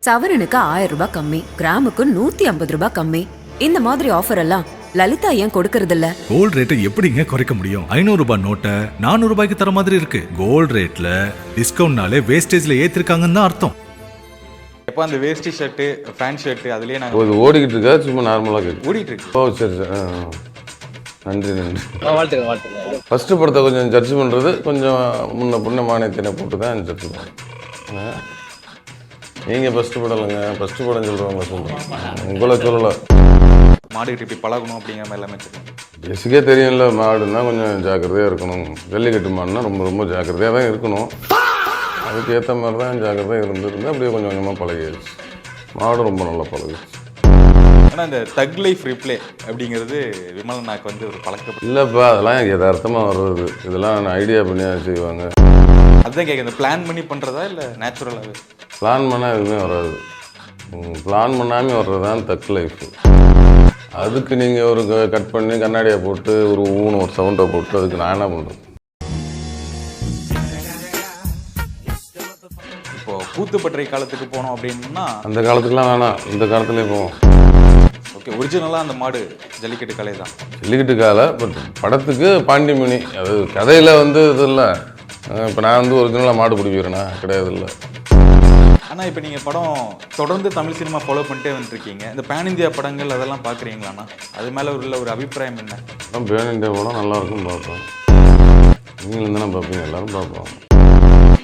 சவரனுக்கு 1000 ரூபாய் கம்மி, கிராமுக்கு 150 ரூபாய் கம்மி. இந்த மாதிரி ஆஃபர் எல்லாம் லலிதா ஏன் கொடுக்கறது இல்ல? கோல்ட் ரேட்டை எப்படிங்க குறைக்க முடியும்? 500 ரூபாய் நோட்டை 400 ரூபாய்க்கு தர மாதிரி இருக்கு. கோல்ட் ரேட்ல டிஸ்கவுண்ட்னாலே வேஸ்டேஜ்ல ஏத்திருக்காங்கன்னு தான் அர்த்தம். எப்போ அந்த வேஸ்டி ஷர்ட்டு பேண்ட் ஷர்ட்டு அதுலேயே நாங்கள் இது ஓடிக்கிட்டு இருக்கா சும்மா நார்மலாக கேட்டு ஓடிட்டு இருக்கு. ஓ சரி சார் நன்றி நன்றி. வாழ்த்துக்கள். ஃபஸ்ட்டு படத்தை கொஞ்சம் ஜட்ஜ் பண்ணுறது கொஞ்சம் முன்ன பின்ன மானியத்தினை போட்டு தான் ஜட்ஜ் பண்ணுவேன். நீங்கள் ஃபஸ்ட்டு படம் இல்லைங்க, ஃபஸ்ட்டு படம் சொல்கிறவங்க சொல்கிறேன், உங்களை சொல்லலை. மாடுகிட்ட இப்படி பழகணும் அப்படிங்கிற மாதிரி எல்லாமே தெரியும். பேசிக்கே தெரியும்ல, மாடுன்னா கொஞ்சம் ஜாக்கிரதையாக இருக்கணும். ஜல்லிக்கட்டு மாடுனா ரொம்ப ரொம்ப ஜாக்கிரதையாக தான் இருக்கணும். அதுக்கு ஏற்ற மாதிரி தான் ஜாக்கிரதையாக இருந்து அப்படியே கொஞ்சம் கொஞ்சமாக பழகிடுச்சு. மாடு ரொம்ப நல்லா பழகிடுச்சு. ஆனால் இந்த தக் லைஃப் ரிப்ளே அப்படிங்கிறது விமலனாக்கு வந்து ஒரு பழக்கப்பட்ட இல்லைப்பா, அதெல்லாம் எனக்கு யதார்த்தமாக வர்றது. இதெல்லாம் ஐடியா பண்ணி செய்வாங்க. அதுதான் கேட்க, இந்த பிளான் பண்ணி பண்ணுறதா இல்லை நேச்சுரலாகவே? பிளான் பண்ணால் எதுவுமே வராது. பிளான் பண்ணாமல் வர்றது தான் தக் லைஃப். அதுக்கு நீங்கள் ஒரு கட் பண்ணி கண்ணாடியை போட்டு ஒரு ஒரு சவுண்டை போட்டு அதுக்கு நான் என்ன பண்ணுறது? இப்போது கூத்துப்பட்டறை காலத்துக்கு போனோம் அப்படின்னா அந்த காலத்துக்குலாம் வேணாம், இந்த காலத்துலேயே போவோம். ஓகே, ஒரிஜினலாக அந்த மாடு ஜல்லிக்கட்டு கலை தான். ஜல்லிக்கட்டு காலை பட் படத்துக்கு பாண்டிமணி அது கதையில் வந்து இது இல்லை. இப்போ நான் வந்து ஒரிஜினலாக மாடு பிடிக்கிறேன்னா கிடையாது இல்லை. ஆனால் இப்போ நீங்கள் படம் தொடர்ந்து தமிழ் சினிமா ஃபாலோ பண்ணிட்டே வந்துருக்கீங்க. இந்த பேன் இந்தியா படங்கள் அதெல்லாம் பார்க்குறீங்களாண்ணா? அது மேலே உள்ள ஒரு அபிப்பிராயம் என்ன? படம் பேன் இந்தியா படம் நல்லாயிருக்கும், பார்ப்போம். நீங்களும் தானே பார்ப்பீங்க, எல்லோரும் பார்ப்போம்.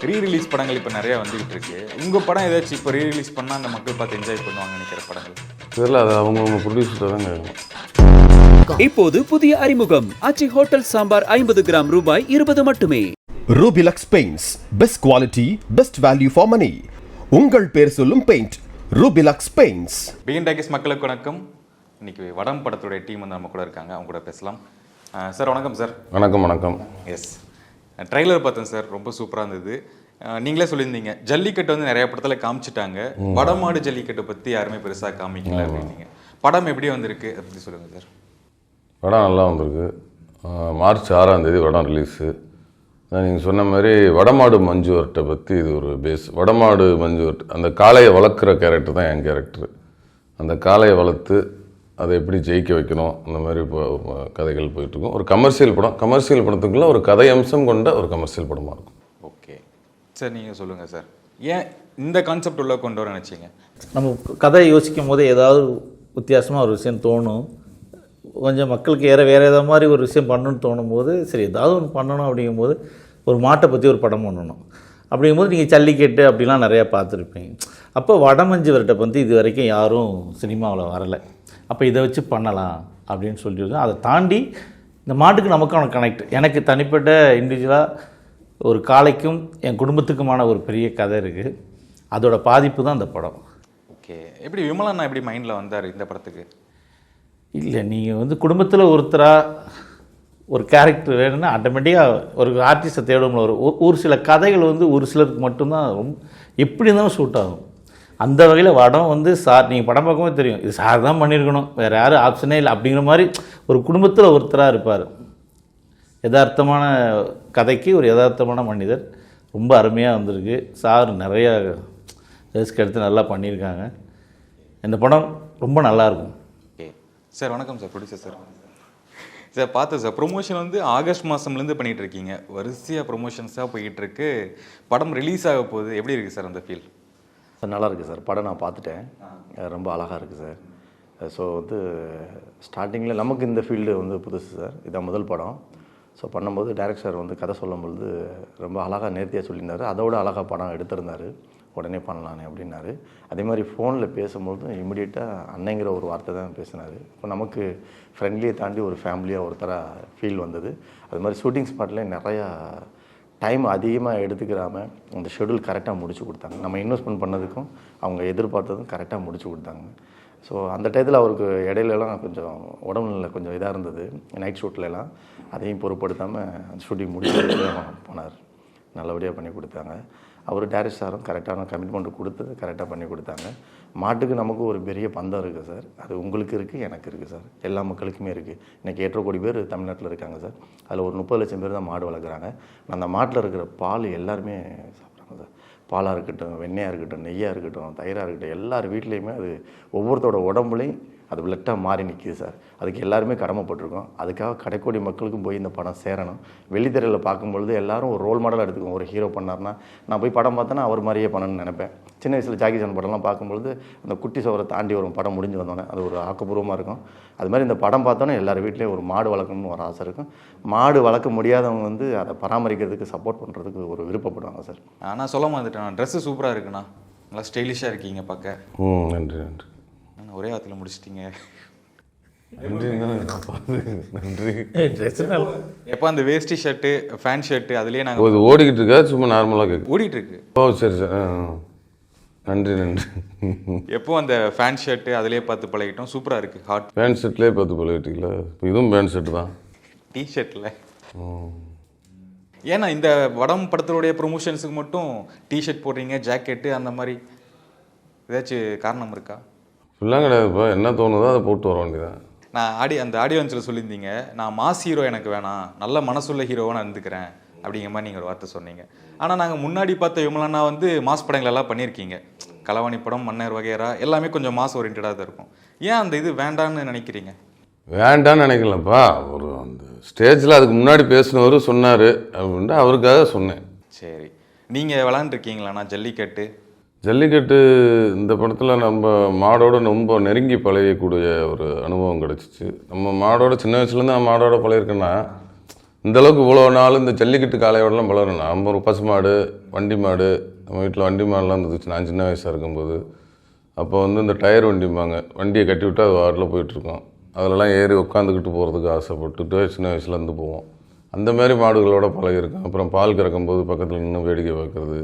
ரீரிலீஸ் படங்கள் இப்போ நிறையா வந்துகிட்டு இருக்கு. உங்கள் படம் ஏதாச்சும் இப்போ ரீரிலீஸ் பண்ணால் அந்த மக்கள் பார்த்து என்ஜாய் பண்ணுவாங்க நினைக்கிற படங்கள்? தெரியல, அது அவங்க ப்ரொடியூசர் தான் கேட்கணும். இப்போது புதிய அறிமுகம் ஆச்சி ஹோட்டல் சாம்பார் 50 கிராம் ரூபாய் 20 மட்டுமே. Rubilux paints, best quality, best value for money. உங்கள் பேர் சொல்லும் பெயிண்ட் ரூபிலக்ஸ் பெயிண்ட்ஸ். பிகின் டாக்கீஸ் மக்களுக்கு வணக்கம். இன்னைக்கு வடம் படத்துடைய டீம் வந்து நம்ம கூட இருக்காங்க, அவங்க கூட பேசலாம். சார் வணக்கம். சார் வணக்கம். வணக்கம். எஸ், ட்ரெய்லர் பார்த்தேன் சார், ரொம்ப சூப்பராக இருந்தது. நீங்களே சொல்லியிருந்தீங்க ஜல்லிக்கட்டு வந்து நிறைய படத்தில் காமிச்சிட்டாங்க, வடமாடு ஜல்லிக்கட்டை பற்றி யாருமே பெருசாக காமிக்கல அப்படின்னீங்க. படம் எப்படி வந்திருக்கு அதை பற்றி சொல்லுங்கள் சார். படம் நல்லா வந்திருக்கு. மார்ச் 6ஆம் தேதி படம் ரிலீஸு. நீங்கள் சொன்ன மாதிரி வடமாடு மஞ்சுவர்ட்டை பற்றி இது ஒரு பேஸ். வடமாடு மஞ்சுவர்ட் அந்த காளையை வளர்க்குற கேரக்டர் தான் என் கேரக்டர். அந்த காளையை வளர்த்து அதை எப்படி ஜெயிக்க வைக்கணும், அந்த மாதிரி இப்போ கதைகள் போயிட்டுருக்கும். ஒரு கமர்ஷியல் படம், கமர்ஷியல் படத்துக்குள்ளே ஒரு கதை அம்சம் கொண்ட ஒரு கமர்ஷியல் படமாக இருக்கும். ஓகே சார், நீங்கள் சொல்லுங்கள் சார், ஏன் இந்த கான்செப்ட் உள்ள கொண்டு வர நினச்சிங்க? நம்ம கதையை யோசிக்கும் போது ஏதாவது வித்தியாசமாக ஒரு விஷயம் தோணும். கொஞ்சம் மக்களுக்கு வேறு ஏதாவது மாதிரி ஒரு விஷயம் பண்ணணும்னு தோணும் போது, சரி ஏதாவது ஒன்று பண்ணணும் அப்படிங்கும்போது ஒரு மாட்டை பற்றி ஒரு படம் பண்ணணும். அப்படிங்கும்போது நீங்கள் ஜல்லிக்கட்டு அப்படிலாம் நிறையா பார்த்துருப்பீங்க. அப்போ வடமஞ்சு விரட்டை வந்து இது வரைக்கும் யாரும் சினிமாவில் வரலை. அப்போ இதை வச்சு பண்ணலாம் அப்படின்னு சொல்லியிருக்கோம். அதை தாண்டி இந்த மாட்டுக்கு நமக்கான கனெக்ட், எனக்கு தனிப்பட்ட இண்டிவிஜுவலாக ஒரு காளைக்கும் என் குடும்பத்துக்குமான ஒரு பெரிய கதை இருக்குது. அதோட பாதிப்பு தான் இந்த படம். ஓகே, எப்படி விமலண்ணா எப்படி மைண்டில் வந்தார் இந்த படத்துக்கு? இல்லை, நீங்கள் வந்து குடும்பத்தில் ஒருத்தராக ஒரு கேரக்டர் வேணும்னா ஆட்டோமேட்டிக்காக ஒரு ஆர்டிஸ்ட்டை தேடும். ஒரு சில கதைகள் வந்து ஒரு சிலருக்கு மட்டும்தான் ரொம்ப எப்படி இருந்தாலும் சூட் ஆகும். அந்த வகையில் வடம் வந்து சார், நீங்கள் படம் பார்க்கும்போது தெரியும், இது சார் தான் பண்ணியிருக்கணும், வேறு யாரும் ஆப்ஷனே இல்லை அப்படிங்கிற மாதிரி ஒரு குடும்பத்தில் ஒருத்தராக இருப்பார். யதார்த்தமான கதைக்கு ஒரு யதார்த்தமான மனிதர். ரொம்ப அருமையாக வந்திருக்கு. சார் நிறையா ரிஸ்க் எடுத்து நல்லா பண்ணியிருக்காங்க. இந்த படம் ரொம்ப நல்லாயிருக்கும். ஓகே சார், வணக்கம் சார், ப்ரொடியூசர் சார். சார் பார்த்தேன் சார், ப்ரொமோஷன் வந்து ஆகஸ்ட் மாதம்லேருந்து பண்ணிகிட்டு இருக்கீங்க, வரிசையாக ப்ரொமோஷன்ஸாக போயிட்டுருக்கு. படம் ரிலீஸ் ஆக போகுது, எப்படி இருக்குது சார் அந்த ஃபீல்? சார் நல்லா இருக்குது சார், படம் நான் பார்த்துட்டேன், ரொம்ப அழகாக இருக்குது சார். ஸோ வந்து ஸ்டார்டிங்கில் நமக்கு இந்த ஃபீல்டு வந்து புதுசு சார், இதான் முதல் படம். ஸோ பண்ணும்போது டைரக்டர் சார் வந்து கதை சொல்லும்பொழுது ரொம்ப அழகாக நேர்த்தியாக சொல்லியிருந்தார். அதோட அழகாக படம் எடுத்திருந்தார். உடனே பண்ணலானே அப்படின்னாரு. அதே மாதிரி ஃபோனில் பேசும்போது இமிடியேட்டாக அன்னைங்கிற ஒரு வார்த்தை தான் பேசினார். இப்போ நமக்கு ஃப்ரெண்ட்லியை தாண்டி ஒரு ஃபேமிலியாக ஒருத்தராக ஃபீல் வந்தது. அது மாதிரி ஷூட்டிங் ஸ்பாட்லேயே நிறையா டைம் அதிகமாக எடுத்துக்கிறாமல் அந்த ஷெடியூல் கரெக்டாக முடிச்சு கொடுத்தாங்க. நம்ம இன்வெஸ்ட்மெண்ட் பண்ணதுக்கும் அவங்க எதிர்பார்த்ததும் கரெக்டாக முடிச்சு கொடுத்தாங்க. ஸோ அந்த டயத்தில் அவருக்கு இடையிலலாம் கொஞ்சம் உடம்புல கொஞ்சம் இதாக இருந்தது, நைட் ஷூட்லலாம். அதையும் பொருட்படுத்தாமல் அந்த ஷூட்டிங் முடிச்சு போனார். நல்லபடியாக பண்ணி கொடுத்தாங்க. அவர் டைரக்டர் சாரும் கரெக்டான கமிட்மெண்ட் கொடுத்து கரெக்டாக பண்ணி கொடுத்தாங்க. மாட்டுக்கு நமக்கு ஒரு பெரிய பந்தம் இருக்குது சார். அது உங்களுக்கு இருக்குது, எனக்கு இருக்குது சார், எல்லா மக்களுக்குமே இருக்குது. இன்றைக்கி 8 கோடி பேர் தமிழ்நாட்டில் இருக்காங்க சார். அதில் ஒரு 30 லட்சம் பேர் தான் மாடு வளர்க்குறாங்க. அந்த மாட்டில் இருக்கிற பால் எல்லாருமே சாப்பிட்றாங்க சார். பாலாக இருக்கட்டும், வெண்ணெயாக இருக்கட்டும், நெய்யாக இருக்கட்டும், தயிராக இருக்கட்டும், எல்லார் வீட்லேயுமே அது ஒவ்வொருத்தரோட உடம்புலையும் அது பிளட்டாக மாறி நிற்கிது சார். அதுக்கு எல்லாருமே கடமைப்பட்டிருக்கோம். அதுக்காக கடைக்கோடி மக்களுக்கும் போய் இந்த படம் சேரணும். வெள்ளித்திரையில் பார்க்கும்பொழுது எல்லாரும் ஒரு ரோல் மாடலாக எடுத்துக்கோங்க. ஒரு ஹீரோ பண்ணார்னா நான் போய் படம் பார்த்தேன்னா அவர் மாதிரியே பண்ணணும்னு நினைப்பேன். சின்ன வயசில் ஜாக்கி சான் படம்லாம் பார்க்கும்பொழுது அந்த குட்டி சவரை தாண்டி வரும் படம் முடிஞ்சு வந்தோன்னே அது ஒரு ஆக்கப்பூர்வமாக இருக்கும். அது மாதிரி இந்த படம் பார்த்தோன்னே எல்லார் வீட்லேயும் ஒரு மாடு வளர்க்கணும்னு ஒரு ஆசை இருக்கும். மாடு வளர்க்க முடியாதவங்க வந்து அதை பராமரிக்கிறதுக்கு சப்போர்ட் பண்ணுறதுக்கு ஒரு விருப்பப்படுவாங்க சார். ஆனால் சொல்ல மாட்டேன், ட்ரெஸ்ஸு சூப்பராக இருக்குண்ணா, நல்லா ஸ்டைலிஷாக இருக்கீங்க பார்க்க. நன்றி நன்றி. ஒரே வாரத்தில் முடிச்சிட்டிங்க. நன்றி நன்றி. எப்போ அந்த வேஷ்டி ஷர்ட்டு, ஃபேன் ஷர்ட்டு அதுலேயே நாங்கள் இது ஓடிக்கிட்டு இருக்கா சும்மா நார்மலாக கேட்கு? ஓடிட்டு இருக்கு. ஓ சரி சரி. நன்றி நன்றி. எப்போ அந்த ஃபேன் ஷர்ட்டு அதிலே பார்த்து பழகிட்டோம், சூப்பராக இருக்குது. ஹாட் பேண்ட் ஷர்ட்லேயே பார்த்து பழகிட்டீங்களா? இப்போ இதுவும் பேண்ட் ஷர்ட் தான். டிஷர்ட்டில் ஏன்னா இந்த வடம் படத்தினுடைய ப்ரொமோஷன்ஸுக்கு மட்டும் டிஷர்ட் போடுறீங்க, ஜாக்கெட்டு அந்த மாதிரி ஏதாச்சும் காரணம் இருக்கா? இப்படிலாம் கிடையாதுப்பா, என்ன தோணுதோ அதை போட்டு வர வேண்டியதான். நான் அந்த ஆடியோ லான்ச்சில் சொல்லியிருந்தீங்க, நான் மாஸ் ஹீரோ எனக்கு வேணாம், நல்ல மனசுள்ள ஹீரோவாக நான் இருந்துக்கிறேன் அப்படிங்கிற மாதிரி நீங்கள் ஒரு வார்த்தை சொன்னீங்க. ஆனால் நாங்கள் முன்னாடி பார்த்த விமலன்னா வந்து மாஸ் படங்கள் எல்லாம் பண்ணியிருக்கீங்க. களவாணி படம், மன்னர் வகையரா எல்லாமே கொஞ்சம் மாஸ் ஓரியன்டாக தான் இருக்கும். ஏன் அந்த இது வேண்டான்னு நினைக்கிறீங்க? வேண்டான்னு நினைக்கலப்பா, ஒரு அந்த ஸ்டேஜில் அதுக்கு முன்னாடி பேசினவர் சொன்னார் அப்படின்ட்டு அவருக்காக சொன்னேன். சரி, நீங்கள் விளாண்டுருக்கீங்களாண்ணா ஜல்லிக்கட்டு? ஜல்லிக்கட்டு இந்த படத்தில் நம்ம மாடோட ரொம்ப நெருங்கி பழகக்கூடிய ஒரு அனுபவம் கிடச்சிச்சு. நம்ம மாடோட சின்ன வயசுலேருந்து நான் மாடோட பழகிருக்கேன்னா இந்தளவுக்கு இவ்வளோ நாள் இந்த ஜல்லிக்கட்டு காளையோடலாம் பழகிறேன். நம்ம ஒரு பசு மாடு, வண்டி மாடு, நம்ம வீட்டில் வண்டி மாடுலாம் இருந்துச்சு நான் சின்ன வயசாக இருக்கும்போது. அப்போ வந்து இந்த டயர் வண்டிம்பாங்க, வண்டியை கட்டி விட்டு அது வாட்டில் போயிட்டுருக்கோம். அதிலலாம் ஏறி உட்காந்துக்கிட்டு போகிறதுக்கு ஆசைப்பட்டுட்டு சின்ன வயசுலேருந்து போவோம். அந்த மாதிரி மாடுகளோட பழகிருக்கேன். அப்புறம் பால் கறக்கும்போது பக்கத்தில் இன்னும் வேடிக்கை பார்க்குறது,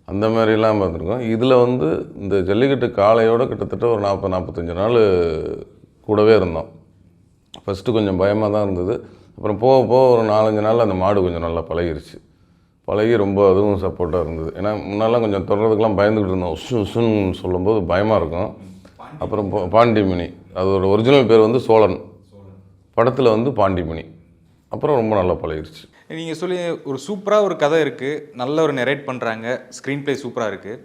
அந்த மாதிரிலாம் பார்த்துருக்கோம். இதில் வந்து இந்த ஜல்லிக்கட்டு காளையோட கிட்டத்தட்ட ஒரு 40-45 நாள் கூடவே இருந்தோம். ஃபஸ்ட்டு கொஞ்சம் பயமாக தான் இருந்தது. அப்புறம் போக போக ஒரு 4-5 நாள் அந்த மாடு கொஞ்சம் நல்லா பழகிருச்சு. பழகி ரொம்ப அதுவும் சப்போர்ட்டாக இருந்தது. ஏன்னா முன்னாலாம் கொஞ்சம் தொடர்றதுக்கெலாம் பயந்துக்கிட்டு இருந்தோம். உசுன்னு சொல்லும்போது பயமாக இருக்கும். அப்புறம் பாண்டிமணி, அதோட ஒரிஜினல் பேர் வந்து சோழன், படத்தில் வந்து பாண்டிமணி. அப்புறம் ரொம்ப நல்லா பழகிருச்சு. நீங்கள் சொல்லி ஒரு சூப்பராக ஒரு கதை இருக்குது, நல்ல ஒரு நெரேட் பண்ணுறாங்க, ஸ்க்ரீன் ப்ளே சூப்பராக இருக்குது.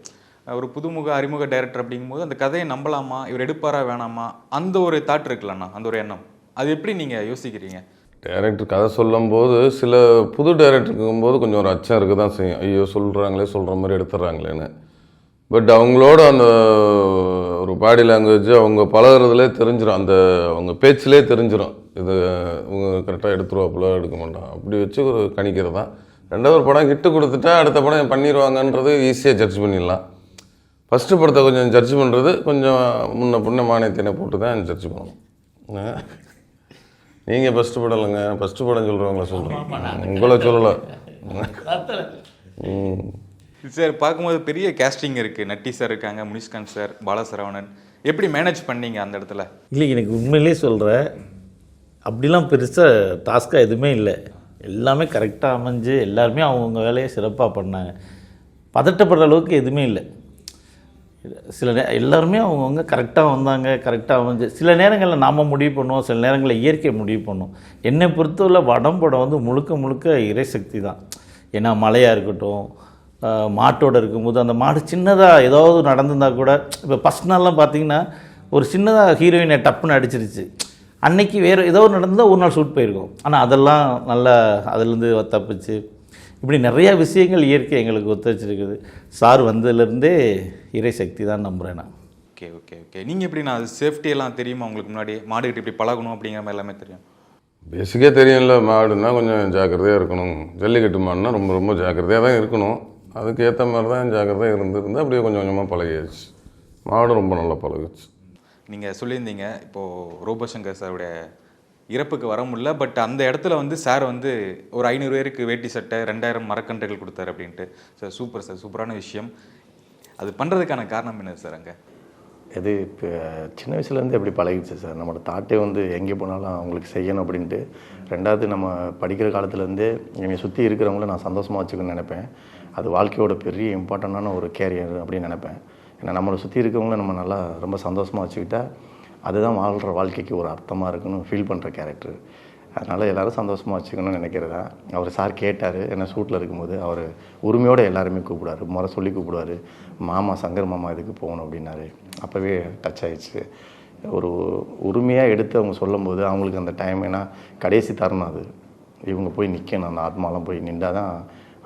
ஒரு புதுமுக அறிமுக டைரக்டர் அப்படிங்கும்போது அந்த கதையை நம்பலாமா, இவர் எடுப்பாரா வேணாமா, அந்த ஒரு தாட் இருக்குல்லண்ணா, அந்த ஒரு எண்ணம், அது எப்படி நீங்கள் யோசிக்கிறீங்க? டைரக்டர் கதை சொல்லும்போது சில புது டைரக்டருக்கும்போது கொஞ்சம் ஒரு அச்சம் இருக்க தான் செய்யும். ஐயோ சொல்கிறாங்களே, சொல்கிற மாதிரி எடுத்துடுறாங்களேன்னு. பட் அவங்களோட அந்த ஒரு பாடி லாங்குவேஜ் அவங்க பழகிறதுலே தெரிஞ்சிடும், அந்த அவங்க பேச்சிலே தெரிஞ்சிடும். இது இவங்க கரெக்டாக எடுத்துருவாப்புல, எடுக்க மாட்டான், அப்படி வச்சு ஒரு கணிக்கிறது தான். ரெண்டாவது ஒரு படம் ஹிட்டு கொடுத்துட்டா அடுத்த படம் பண்ணிடுவாங்கன்றது ஈஸியாக ஜட்ஜ் பண்ணிடலாம். ஃபஸ்ட்டு படத்தை கொஞ்சம் ஜட்ஜ் பண்ணுறது கொஞ்சம் முன்ன பின்ன மானியத்தினை போட்டு தான் ஜட்ஜ் பண்ணணும். நீங்கள் ஃபஸ்ட்டு படம் இல்லைங்க, ஃபஸ்ட்டு படம் சொல்கிறவங்கள சொல்கிறேன், உங்களை சொல்லலை. சார் பார்க்கும்போது பெரிய கேஸ்டிங் இருக்குது, நட்டி சார் இருக்காங்க, முனிஷ்காந்த் சார், பாலசரவணன், எப்படி மேனேஜ் பண்ணீங்க அந்த இடத்துல? இல்லை, எனக்கு உண்மையிலே சொல்கிறேன், அப்படிலாம் பெருசாக டாஸ்க்காக எதுவுமே இல்லை. எல்லாமே கரெக்டாக அமைஞ்சு எல்லாருமே அவங்கவுங்க வேலையை சிறப்பாக பண்ணாங்க. பதட்டப்படுற அளவுக்கு எதுவுமே இல்லை. எல்லாருமே அவங்கவுங்க கரெக்டாக வந்தாங்க, கரெக்டாக அமைஞ்சு. சில நேரங்களில் நாம் முடிவு பண்ணுவோம், சில நேரங்களில் இயற்கை முடிவு பண்ணுவோம். என்னை பொறுத்தவரை வடம் படம் வந்து முழுக்க முழுக்க இறைசக்தி தான். ஏன்னா மழையாக இருக்கட்டும், மாட்டோடு இருக்கும்போது அந்த மாடு சின்னதாக ஏதாவது நடந்திருந்தால் கூட, இப்போ ஃபஸ்ட் நாள்லாம் பார்த்திங்கன்னா ஒரு சின்னதாக ஹீரோயினை டப்புன்னு அடிச்சிருச்சு, அன்னைக்கு வேறு ஏதோ நடந்தால் ஒரு நாள் ஷூட் போயிருக்கோம். ஆனால் அதெல்லாம் நல்லா அதுலேருந்து தப்பிச்சு, இப்படி நிறையா விஷயங்கள் இயற்கை எங்களுக்கு ஒத்துழைச்சிருக்குது. சார் வந்ததுலேருந்தே இறைசக்தி தான் நம்புகிறேன் நான். ஓகே ஓகே ஓகே நீங்கள் எப்படி, நான் அது சேஃப்டியெல்லாம் தெரியுமா உங்களுக்கு? முன்னாடி மாடுகிட்ட இப்படி பழகணும் அப்படிங்கிற மாதிரி எல்லாமே தெரியும்? பேசிக்காக தெரியும்ல, மாடுனா கொஞ்சம் ஜாக்கிரதையாக இருக்கணும். ஜல்லிக்கட்டு மாடுனா ரொம்ப ரொம்ப ஜாக்கிரதையாக தான் இருக்கணும். அதுக்கேற்ற மாதிரி தான் ஜாக்கிரதையாக இருந்திருந்து அப்படியே கொஞ்சம் கொஞ்சமாக பழகிடுச்சு. மாடு ரொம்ப நல்லா பழகிடுச்சு. நீங்கள் சொல்லியிருந்தீங்க இப்போது ரோபோசங்கர் சாருடைய இறப்புக்கு வர முடியல, பட் அந்த இடத்துல வந்து சார் வந்து ஒரு 500 பேருக்கு வேட்டி சட்டை, 2000 மரக்கன்றுகள் கொடுத்தாரு அப்படின்ட்டு. சார் சூப்பர் சார், சூப்பரான விஷயம். அது பண்ணுறதுக்கான காரணம் என்ன சார்? அங்கே இது இப்போ சின்ன வயசுலேருந்து எப்படி பழகிடுச்சு சார். நம்மளோட தாட்டே வந்து எங்கே போனாலும் அவங்களுக்கு செய்யணும் அப்படின்ட்டு. ரெண்டாவது நம்ம படிக்கிற காலத்துலேருந்தே என்னை சுற்றி இருக்கிறவங்கள நான் சந்தோஷமாக வச்சுக்கணும்னு நினைப்பேன். அது வாழ்க்கையோட பெரிய இம்பார்ட்டண்டான ஒரு கேரியர் அப்படின்னு நினைப்பேன். ஏன்னா நம்மளை சுற்றி இருக்கவங்கள நம்ம நல்லா ரொம்ப சந்தோஷமாக வச்சுக்கிட்டா அதுதான் வாழ்கிற வாழ்க்கைக்கு ஒரு அர்த்தமாக இருக்குன்னு ஃபீல் பண்ணுற கேரக்டர். அதனால் எல்லோரும் சந்தோஷமாக வச்சுக்கணும்னு நினைக்கிறதா. அவர் சார் கேட்டார், என்ன ஷூட்டில் இருக்கும்போது அவர் உரிமையோடு எல்லாருமே கூப்பிடுவார், முறை சொல்லி கூப்பிடுவார். மாமா சங்கர் மாமா இதுக்கு போகணும் அப்படின்னாரு. அப்போவே டச் ஆகிடுச்சு. ஒரு உரிமையாக எடுத்து அவங்க சொல்லும்போது அவங்களுக்கு அந்த டைம், ஏன்னா கடைசி தருணம் அது, இவங்க போய் நிற்கணும், அந்த ஆத்மாலாம் போய் நின்றால் தான்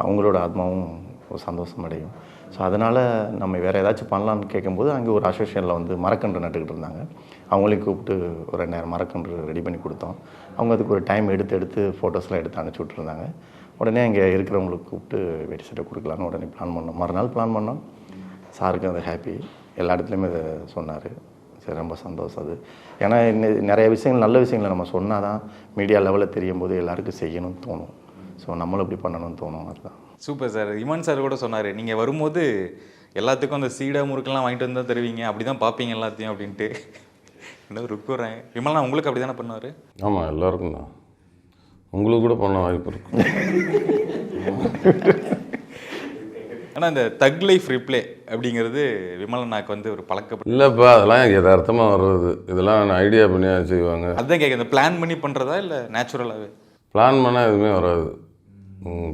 அவங்களோட ஆத்மாவும் ஒரு சந்தோஷம் அடையும். ஸோ அதனால் நம்ம வேறு ஏதாச்சும் பண்ணலான்னு கேட்கும்போது அங்கே ஒரு அசோசியேஷனில் வந்து மரக்கன்று நட்டுக்கிட்டு இருந்தாங்க. அவங்களையும் கூப்பிட்டு ஒரு 2000 மரக்கன்று ரெடி பண்ணி கொடுத்தோம். அவங்க அதுக்கு ஒரு டைம் எடுத்து ஃபோட்டோஸ்லாம் எடுத்து அனுப்பிச்சி விட்ருந்தாங்க. உடனே அங்கே இருக்கிறவங்களுக்கு கூப்பிட்டு வெடி சட்டை கொடுக்கலான்னு உடனே பிளான் பண்ணோம். மறுநாள் பிளான் பண்ணோம். சாருக்கு அது ஹாப்பி, எல்லா இடத்துலையுமே இதை சொன்னார். சரி, ரொம்ப சந்தோஷம் அது. ஏன்னா நிறைய விஷயங்கள், நல்ல விஷயங்களை நம்ம சொன்னால் தான் மீடியா லெவலில் தெரியும் போது எல்லாருக்கும் செய்யணும்னு தோணும். ஸோ நம்மளும் இப்படி பண்ணணும்னு தோணும். அதுதான். Super sir. இமான் சார் கூட சொன்னார், நீங்கள் வரும்போது எல்லாத்துக்கும் அந்த சீடா முறுக்கெல்லாம் வாங்கிட்டு வந்து தான் தருவீங்க, அப்படி தான் பார்ப்பீங்க எல்லாத்தையும் அப்படின்ட்டு. என்ன ருக்குறேன் விமலா, உங்களுக்கு அப்படி தானே பண்ணுவார்? ஆமாம், எல்லாருக்கும் தான். உங்களுக்கு கூட பண்ண வாய்ப்பு இருக்கும். ஆனால் இந்த தக் லைஃப் ரிப்ளே அப்படிங்கிறது விமலனாக்கு வந்து ஒரு பழக்கம் இல்லைப்பா, அதெல்லாம் யதார்த்தமாக வர்றது. இதெல்லாம் நான் ஐடியா பண்ணி செய்வாங்க. அதுதான் கேட்க, இந்த பிளான் பண்ணி பண்ணுறதா இல்லை நேச்சுரலாகவே? பிளான் பண்ணால் எதுவுமே வராது.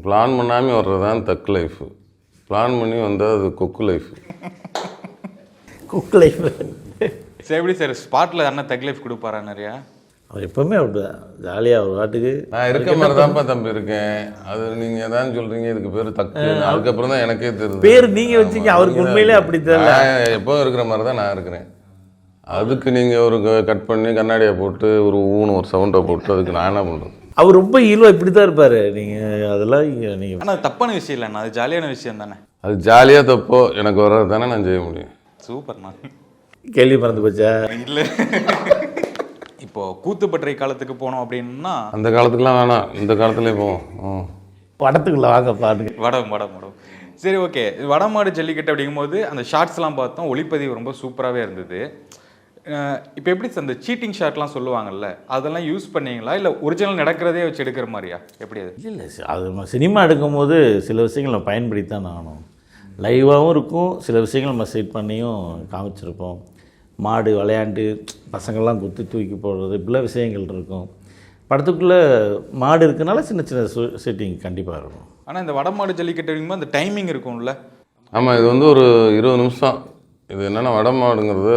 பிளான் பண்ணாமல் வர்றது தான் தக் லைஃபு. பிளான் பண்ணி வந்தால் அது கொக்கு லைஃப். Cook life. சரி, எப்படி சார் ஸ்பாட்டில் அண்ணா தக் லைஃப் கொடுப்பாரா நிறையா? அவர் எப்போவுமே அப்படிதான் ஜாலியாக ஒரு வாட்டுக்கு. நான் இருக்க மாதிரி தான்ப்பா தம்பி இருக்கேன். அது நீங்கள் எதாவது சொல்கிறீங்க, இதுக்கு பேர் தக்கு. அதுக்கப்புறம் தான் எனக்கே தெரியுது. பேர் நீங்கள் வச்சிங்க, அவருக்கு உண்மையிலே அப்படி தெரியல. எப்போவும் இருக்கிற மாதிரி தான் நான் இருக்கிறேன். அதுக்கு நீங்கள் ஒரு கட் பண்ணி கண்ணாடியை போட்டு ஒரு ஒரு சவுண்டை போட்டு அதுக்கு நான் என்ன பண்ணுறது? அவர் ரொம்ப ஈல்வா இப்படி தான் இருப்பார். நீங்கள் அதெல்லாம் நீங்கள், ஆனால் தப்பான விஷயம் இல்லைண்ணா, அது ஜாலியான விஷயம் தானே. அது ஜாலியாக தப்போ எனக்கு வர்றது தானே நான் செய்ய முடியும். சூப்பர்ண்ணா. கேள்வி மறந்து போச்சா? இல்லை, இப்போ கூத்துப்பட்டறை காலத்துக்கு போனோம் அப்படின்னா, அந்த காலத்துக்குலாம் வேணாம், இந்த காலத்துலேயே போவோம். படத்துக்குள்ள வாங்க பாருங்க. வடம். சரி, ஓகே. வடமாடு ஜல்லிக்கட்டு அப்படிங்கும்போது அந்த ஷார்ட்ஸ்லாம் பார்த்தோம், ஒளிப்பதிவு ரொம்ப சூப்பராகவே இருந்தது. இப்போ எப்படி சார் அந்த சீட்டிங் ஷாட்லாம் சொல்லுவாங்கல்ல, அதெல்லாம் யூஸ் பண்ணீங்களா இல்லை ஒரிஜினல் நடக்கிறதே வச்சு எடுக்கிற மாதிரியா, எப்படி அது? இல்லை, அது நம்ம சினிமா எடுக்கும்போது சில விஷயங்கள் நம்ம பயன்படுத்தி தான் ஆகணும். லைவாகவும் இருக்கும், சில விஷயங்கள் நம்ம செட் பண்ணியும் காமிச்சிருப்போம். மாடு விளையாண்டு பசங்கள்லாம் குத்தி தூக்கி போடுறது, இப்படிலாம் விஷயங்கள் இருக்கும். படத்துக்குள்ளே மாடு இருக்கனால சின்ன சின்ன செட்டிங் கண்டிப்பாக இருக்கும். ஆனால் இந்த வடமாடு ஜல்லிக்கட்டு அப்படிங்கும்போது அந்த டைமிங் இருக்கும்ல? ஆமாம், இது வந்து ஒரு 20 நிமிஷம். இது என்னென்னா வடமாடுங்கிறது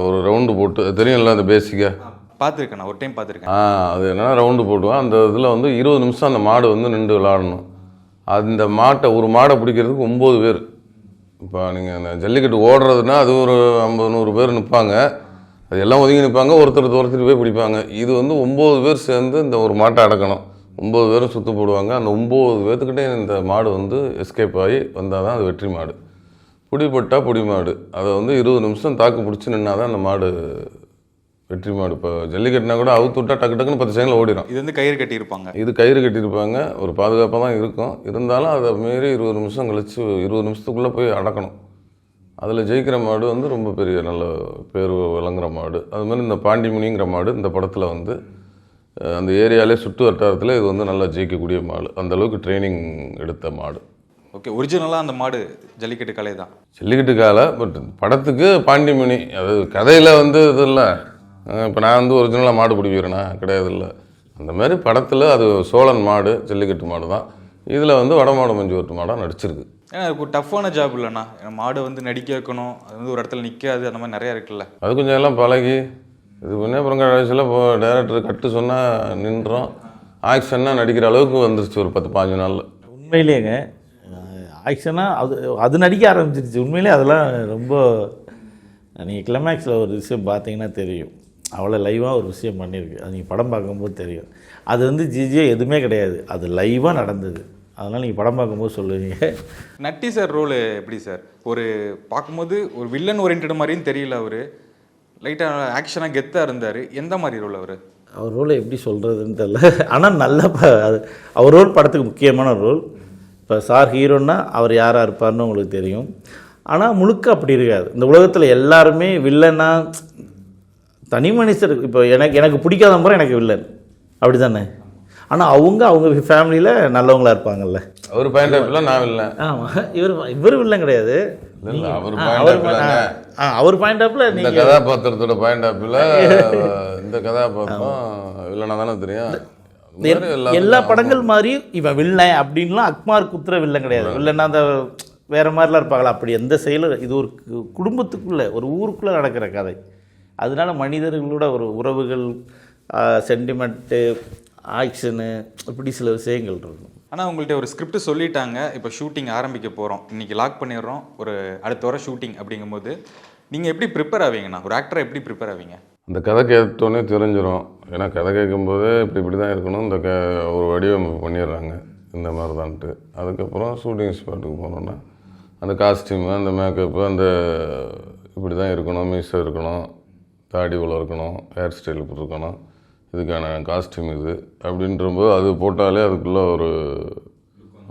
ஒரு ரவுண்டு போட்டு, தெரியும்ல அந்த பேசிக்காக பார்த்துருக்கேன், நான் ஒரு டைம் பார்த்துருக்கேன். அது என்னென்னா ரவுண்டு போட்டுவான். அந்த இதில் வந்து 20 நிமிஷம் அந்த மாடு வந்து நின்று விளாடணும். அந்த மாட்டை, ஒரு மாடை பிடிக்கிறதுக்கு 9 பேர். இப்போ நீங்கள் அந்த ஜல்லிக்கட்டு ஓடுறதுன்னா அது ஒரு 50-100 பேர் நிற்பாங்க. அது எல்லாம் ஒதுங்கி நிற்பாங்க, ஒருத்தர் துரத்திட்டு போய் பிடிப்பாங்க. இது வந்து 9 பேர் சேர்ந்து இந்த ஒரு மாட்டை அடக்கணும். 9 பேரும் சுற்று போடுவாங்க. அந்த 9 பேர்த்துக்கிட்டே இந்த மாடு வந்து எஸ்கேப் ஆகி வந்தால் தான் அது வெற்றி மாடு. பிடிப்பட்டால் பிடி மாடு. அதை வந்து 20 நிமிஷம் தாக்கு பிடிச்சி நின்னா தான் அந்த மாடு வெற்றி மாடு. இப்போ ஜல்லிக்கட்டுனா கூட அவுத்து விட்டா டக்கு டக்குன்னு 10 செகண்டில் ஓடிடும். இது வந்து கயிறு கட்டியிருப்பாங்க. இது கயிறு கட்டியிருப்பாங்க, ஒரு பாதுகாப்பாக தான் இருக்கும். இருந்தாலும் அதை மீறி 20 நிமிஷம் கழித்து 20 நிமிஷத்துக்குள்ளே போய் அடக்கணும். அதில் ஜெயிக்கிற மாடு வந்து ரொம்ப பெரிய நல்ல பேர் விளங்குற மாடு. அதுமாதிரி இந்த பாண்டிமுனிங்கிற மாடு இந்த படத்தில் வந்து அந்த ஏரியாலே சுற்று வட்டாரத்தில் இது வந்து நல்லா ஜெயிக்கக்கூடிய மாடு. அந்தளவுக்கு ட்ரைனிங் எடுத்த மாடு. ஓகே, ஒரிஜினலாக அந்த மாடு ஜல்லிக்கட்டு கலை தான். ஜல்லிக்கட்டு காலை, பட் படத்துக்கு பாண்டிமுனி. அது கதையில் வந்து இது இல்லை. இப்போ நான் வந்து ஒரிஜினலாக மாடு பிடிக்கிறேன்னா கிடையாது. இல்லை, அந்த மாதிரி படத்தில் அது சோழன் மாடு, ஜல்லிக்கட்டு மாடு தான். இதில் வந்து வடமாடு மஞ்சுவரட்டு மாடாக நடிச்சிருக்கு. ஏன்னா அதுக்கு ஒரு டஃப்பான ஜாப் இல்லைண்ணா, மாடு வந்து நடிக்க வைக்கணும், அது வந்து ஒரு இடத்துல நிற்காது, அந்த மாதிரி நிறையா இருக்குல்ல. அது கொஞ்சம் எல்லாம் பழகி இது பண்ணி அப்புறம் கடைசியில் இப்போ டேரக்டர் கட்டு சொன்னால் நின்றோம். ஆக்ஷன்னாக நடிக்கிற அளவுக்கு வந்துருச்சு ஒரு 10-15 நாளில். உண்மையிலேங்க ஆக்ஷனாக அது நடிக்க ஆரம்பிச்சிருச்சு. உண்மையிலே அதெல்லாம் ரொம்ப, நீங்கள் கிளைமேக்ஸில் ஒரு விஷயம் பார்த்தீங்கன்னா தெரியும், அவ்வளோ லைவாக ஒரு விஷயம் பண்ணியிருக்கு. அது நீங்கள் படம் பார்க்கும்போது தெரியும். அது வந்து ஜிஜியே எதுவுமே கிடையாது, அது லைவாக நடந்தது. அதனால் நீங்கள் படம் பார்க்கும்போது சொல்லுவீங்க. நட்டி சார் ரோல் எப்படி சார்? ஒரு பார்க்கும்போது ஒரு வில்லன் ஓரியன்ட் மாதிரியும் தெரியல, அவர் லைட்டாக ஆக்ஷனாக கெத்தாக இருந்தார். எந்த மாதிரி ரோல் அவர்? அவர் ரோலை எப்படி சொல்கிறதுன்னு தெரில. ஆனால் நல்ல அது அவர் ரோல் படத்துக்கு முக்கியமான ரோல். இப்போ சார் ஹீரோன்னா அவர் யாராக இருப்பார்னு உங்களுக்கு தெரியும். ஆனால் முழுக்க அப்படி இருக்காது. இந்த உலகத்தில் எல்லாருமே வில்லன்னா தனி மனுஷர். இப்போ எனக்கு பிடிக்காத முறை எனக்கு வில்லன், அப்படி தானே? ஆனால் அவங்க ஃபேமிலியில் நல்லவங்களா இருப்பாங்கல்ல. அவர் பாயிண்ட் ஆஃப் வியூல நான் இல்லை. ஆமாம், இவர் வில்லன் கிடையாது. அவர் பாயிண்ட் ஆஃப்ல இந்த கதாபாத்திரத்தோட பாயிண்ட் ஆஃப் வியூல இந்த கதாபாத்திரம் இல்லைனா தானே தெரியும். எல்லா படங்கள் மாதிரியும் இவன் வில்லன் அப்படின்லாம் அக்மார் குத்துற வில்லன் கிடையாது. வில்லன்னா அந்த வேறு மாதிரிலாம் இருப்பாங்களா, அப்படி எந்த செயலும் இது ஒரு குடும்பத்துக்குள்ளே ஒரு ஊருக்குள்ளே நடக்கிற கதை. அதனால மனிதர்களோட ஒரு உறவுகள், சென்டிமெண்ட்டு, ஆக்ஷனு, இப்படி சில விஷயங்கள் இருக்கும். ஆனால் உங்கள்கிட்ட ஒரு ஸ்கிரிப்ட் சொல்லிட்டாங்க, இப்போ ஷூட்டிங் ஆரம்பிக்க போகிறோம், இன்றைக்கி லாக் பண்ணிடுறோம், ஒரு அடுத்த வாரம் ஷூட்டிங் அப்படிங்கும்போது நீங்கள் எப்படி ப்ரிப்பேர் ஆவீங்கண்ணா? ஒரு ஆக்டரை எப்படி ப்ரிப்பேர் ஆவீங்க? அந்த கதை கேட்டோன்னே தெரிஞ்சிடும். ஏன்னா கதை கேட்கும்போதே இப்படி தான் இருக்கணும், இந்த ஒரு வடிவமைப்பு பண்ணிடுறாங்க இந்த மாதிரி தான்ட்டு. அதுக்கப்புறம் ஷூட்டிங் ஸ்பாட்டுக்கு போனோன்னா அந்த காஸ்டியூமு, அந்த மேக்கப்பு, அந்த இப்படி தான் இருக்கணும், மீசை இருக்கணும், தாடி உள்ள இருக்கணும், ஹேர் ஸ்டைல் இப்படி இருக்கணும், இதுக்கான காஸ்டியூம் இது அப்படின்றபோது அது போட்டாலே அதுக்குள்ளே ஒரு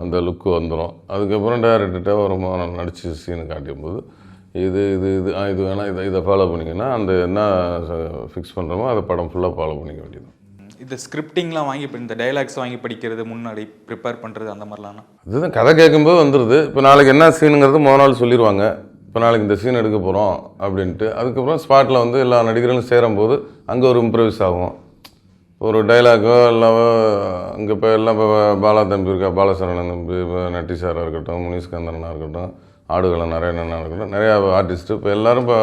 அந்த லுக்கு வந்துடும். அதுக்கப்புறம் டேரக்டர்கிட்ட ஒரு நடிச்சு சீனு காட்டும்போது இது இது இது இது வேணால் இதை ஃபாலோ பண்ணிங்கன்னா அந்த என்ன ஃபிக்ஸ் பண்ணுறோமோ அதை படம் ஃபுல்லாக ஃபாலோ பண்ணிக்க வேண்டியது. இந்த ஸ்கிரிப்டிங்லாம் வாங்கி இந்த டைலாக்ஸ் வாங்கி படிக்கிறது, முன்னாடி ப்ரிப்பேர் பண்ணுறது, அந்த மாதிரிலாம் அதுதான் கதை கேட்கும்போது வந்துடுது. இப்போ நாளைக்கு என்ன சீனுங்கிறது முதல் நாள் சொல்லிடுவாங்க, இப்போ நாளைக்கு இந்த சீன் எடுக்க போகிறோம் அப்படின்ட்டு. அதுக்கப்புறம் ஸ்பாட்டில் வந்து எல்லா நடிகர்களும் சேரும்போது அங்கே ஒரு இம்ப்ரவைஸ் ஆகும். ஒரு டைலாக்கோ எல்லாவோ அங்கே இப்போ எல்லாம் இப்போ பாலா தம்பி இருக்கா, பாலசரவணன் தம்பி, இப்போ நட்டி சாராக இருக்கட்டும், முனிஷ்கந்தரனாக இருக்கட்டும், ஆடுகளம் நாராயணனாக இருக்கட்டும், நிறையா ஆர்டிஸ்ட்டு இப்போ எல்லோரும் இப்போ